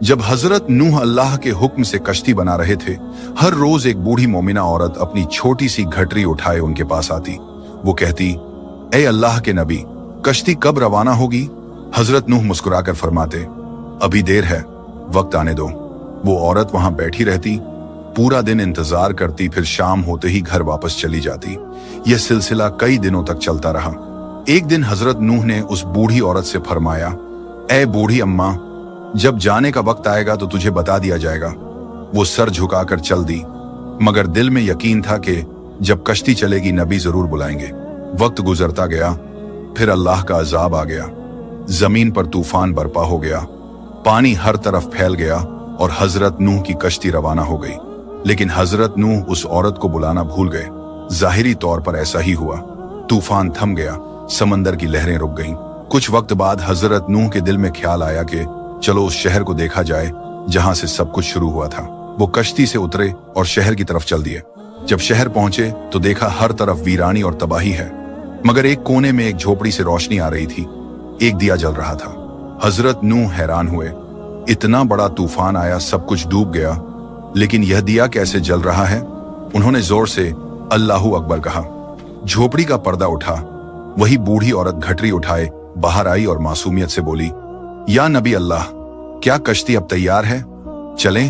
जब हजरत नूह अल्लाह के हुक्म से कश्ती बना रहे थे, हर रोज एक बूढ़ी मोमिना औरत अपनी छोटी सी घटरी उठाए उनके पास आती। वो कहती, ए अल्लाह के नबी, कश्ती कब रवाना होगी? हजरत नूह मुस्कुराकर फरमाते, अभी देर है, वक्त आने दो। वो औरत वहां बैठी रहती, पूरा दिन इंतजार करती, फिर शाम होते ही घर वापस चली जाती। यह सिलसिला कई दिनों तक चलता रहा। एक दिन हजरत नूह ने उस बूढ़ी औरत से फरमाया, ए बूढ़ी अम्मा, जब जाने का वक्त आएगा तो तुझे बता दिया जाएगा। वो सर झुकाकर चल दी, मगर दिल में यकीन था कि जब कश्ती चलेगी नबी जरूर बुलाएंगे। वक्त गुजरता गया, फिर अल्लाह का अजाब आ गया। जमीन पर तूफान बरपा हो गया, पानी हर तरफ फैल गया और हजरत नूह की कश्ती रवाना हो गई। लेकिन हजरत नूह उस औरत को बुलाना भूल गए। जाहिरी तौर पर ऐसा ही हुआ। तूफान थम गया, समंदर की लहरें रुक गईं। कुछ वक्त बाद हजरत नूह के दिल में ख्याल आया कि चलो उस शहर को देखा जाए जहां से सब कुछ शुरू हुआ था। वो कश्ती से उतरे और शहर की तरफ चल दिए। जब शहर पहुंचे तो देखा हर तरफ वीरानी और तबाही है, मगर एक कोने में एक झोपड़ी से रोशनी आ रही थी। एक दिया जल रहा था। हजरत नूह हैरान हुए, इतना बड़ा तूफान आया, सब कुछ डूब गया, लेकिन यह दिया कैसे जल रहा है? उन्होंने जोर से अल्लाहू अकबर कहा। झोपड़ी का पर्दा उठा। वही बूढ़ी औरत घटरी उठाए बाहर आई और मासूमियत से बोली, या नबी अल्लाह, क्या कश्ती अब तैयार है? चलें?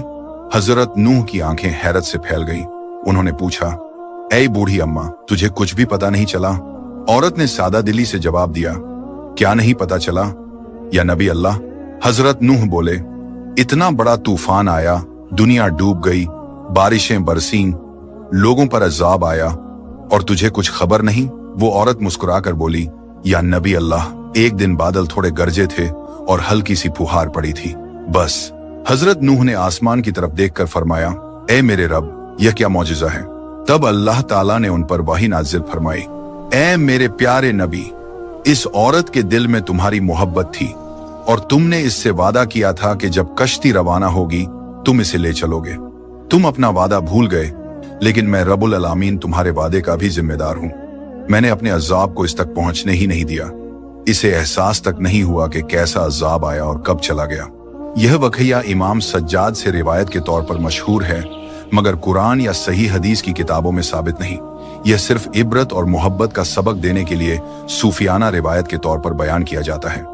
हजरत नूह की आंखें हैरत से फैल गईं। उन्होंने पूछा, ऐ बूढ़ी अम्मा, तुझे कुछ भी पता नहीं चला? औरत ने सादा दिली से जवाब दिया, क्या नहीं पता चला या नबी अल्लाह? हजरत नूह बोले, इतना बड़ा तूफान आया, दुनिया डूब गई, बारिशें बरसीं, लोगों पर अजाब आया और तुझे कुछ खबर नहीं? वो औरत मुस्कुराकर बोली, या नबी अल्लाह, एक दिन बादल थोड़े गरजे थे और हल्की सी फुहार पड़ी थी, बस। हजरत नूह ने आसमान की तरफ देखकर फरमाया, ए मेरे रब, यह क्या मौजिजा है? तब अल्लाह ताला ने उन पर वही नाजिल फरमाई, ए मेरे प्यारे नबी, इस औरत के दिल में तुम्हारी मोहब्बत थी और तुमने इससे वादा किया था कि जब कश्ती रवाना होगी तुम इसे ले चलोगे। तुम अपना वादा भूल गए, लेकिन मैं रब्बुल अलामीन तुम्हारे वादे का भी जिम्मेदार हूं। मैंने अपने अजाब को इस तक पहुंचने ही नहीं दिया। इसे एहसास तक नहीं हुआ कि कैसा अजाब आया और कब चला गया। यह वक़िया इमाम सज्जाद से रिवायत के तौर पर मशहूर है, मगर कुरान या सही हदीस की किताबों में साबित नहीं। यह सिर्फ इबरत और मोहब्बत का सबक देने के लिए सूफियाना रिवायत के तौर पर बयान किया जाता है।